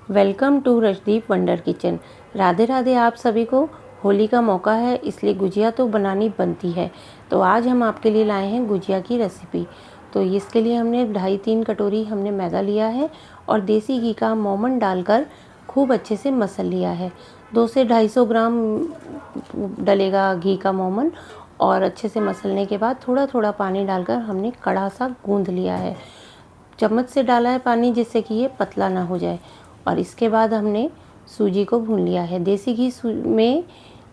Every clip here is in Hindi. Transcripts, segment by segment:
Welcome to Rajdeep wonder kitchen. Radhe Radhe आप सभी को। होली का मौका है इसलिए गुजिया तो बनानी बनती है। तो आज हम आपके लिए लाए हैं गुजिया की रेसिपी। तो इसके लिए हमने 2.5-3 कटोरी हमने मैदा लिया है और देसी घी का मोमन डालकर खूब अच्छे से मसल लिया है। 200 से 250 ग्राम डलेगा घी का मोमन और अच्छे से मसलने के बाद थोड़ा थोड़ा पानी डालकर हमने कड़ा सा गूंद लिया है। चम्मच से डाला है पानी जिससे कि ये पतला ना हो जाए। और इसके बाद हमने सूजी को भून लिया है। देसी घी में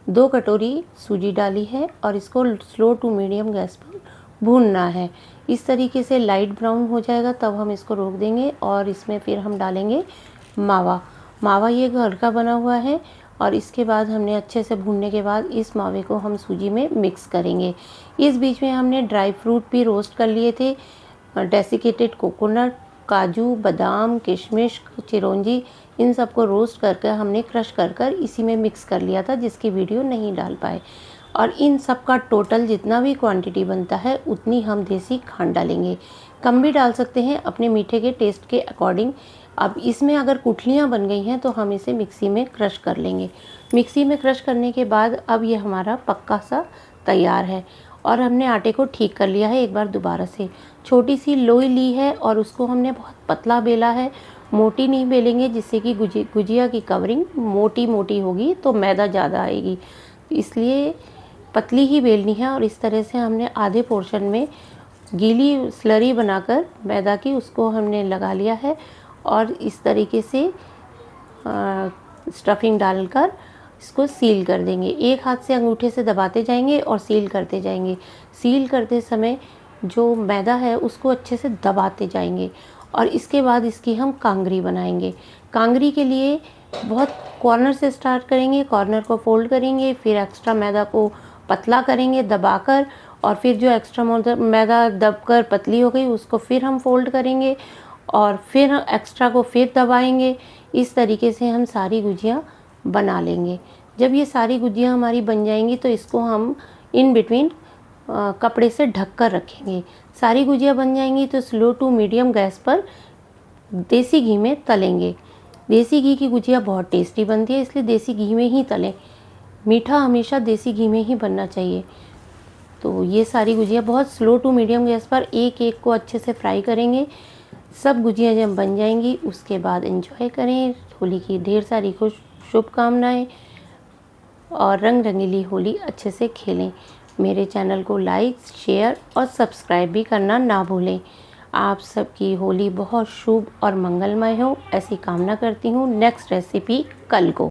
2 कटोरी सूजी डाली है और इसको स्लो टू मीडियम गैस पर भूनना है। इस तरीके से लाइट ब्राउन हो जाएगा तब हम इसको रोक देंगे और इसमें फिर हम डालेंगे मावा ये घर का बना हुआ है। और इसके बाद हमने अच्छे से भूनने के बाद इस मावे को हम सूजी में मिक्स करेंगे। इस बीच में हमने ड्राई फ्रूट भी रोस्ट कर लिए थे। डेसिकेटेड कोकोनट, काजू, बादाम, किशमिश, चिरौंजी, इन सबको रोस्ट करके हमने क्रश कर इसी में मिक्स कर लिया था, जिसकी वीडियो नहीं डाल पाए। और इन सब का टोटल जितना भी क्वांटिटी बनता है उतनी हम देसी खांड डालेंगे। कम भी डाल सकते हैं अपने मीठे के टेस्ट के अकॉर्डिंग। अब इसमें अगर गुठलियाँ बन गई हैं तो हम इसे मिक्सी में क्रश कर लेंगे। मिक्सी में क्रश करने के बाद अब ये हमारा पक्का सा तैयार है। और हमने आटे को ठीक कर लिया है एक बार दोबारा से। छोटी सी लोई ली है और उसको हमने बहुत पतला बेला है, मोटी नहीं बेलेंगे जिससे कि गुजिया की कवरिंग मोटी मोटी होगी तो मैदा ज़्यादा आएगी, इसलिए पतली ही बेलनी है। और इस तरह से हमने आधे पोर्शन में गीली स्लरी बनाकर मैदा की उसको हमने लगा लिया है और इस तरीके से स्टफिंग डालकर इसको सील कर देंगे। एक हाथ से अंगूठे से दबाते जाएंगे और सील करते जाएंगे। सील करते समय जो मैदा है उसको अच्छे से दबाते जाएंगे। और इसके बाद इसकी हम कांगरी बनाएंगे। कांगरी के लिए बहुत कॉर्नर से स्टार्ट करेंगे, कॉर्नर को फोल्ड करेंगे, फिर एक्स्ट्रा मैदा को पतला करेंगे दबाकर, और फिर जो एक्स्ट्रा मैदा दबकर पतली हो गई उसको फिर हम फोल्ड करेंगे और फिर एक्स्ट्रा को फिर दबाएंगे। इस तरीके से हम सारी गुजिया बना लेंगे। जब ये सारी गुजिया हमारी बन जाएंगी तो इसको हम इन बिटवीन कपड़े से ढक कर रखेंगे। सारी गुजिया बन जाएंगी तो स्लो टू मीडियम गैस पर देसी घी में तलेंगे। देसी घी की गुजिया बहुत टेस्टी बनती है, इसलिए देसी घी में ही तलें। मीठा हमेशा देसी घी में ही बनना चाहिए। तो ये सारी गुजिया बहुत स्लो टू मीडियम गैस पर एक एक को अच्छे से फ्राई करेंगे। सब गुजिया जब बन जाएंगी उसके बाद एंजॉय करें। होली की ढेर सारी शुभकामनाएं और रंग रंगीली होली अच्छे से खेलें। मेरे चैनल को लाइक, शेयर और सब्सक्राइब भी करना ना भूलें। आप सबकी होली बहुत शुभ और मंगलमय हो ऐसी कामना करती हूँ। नेक्स्ट रेसिपी कल को।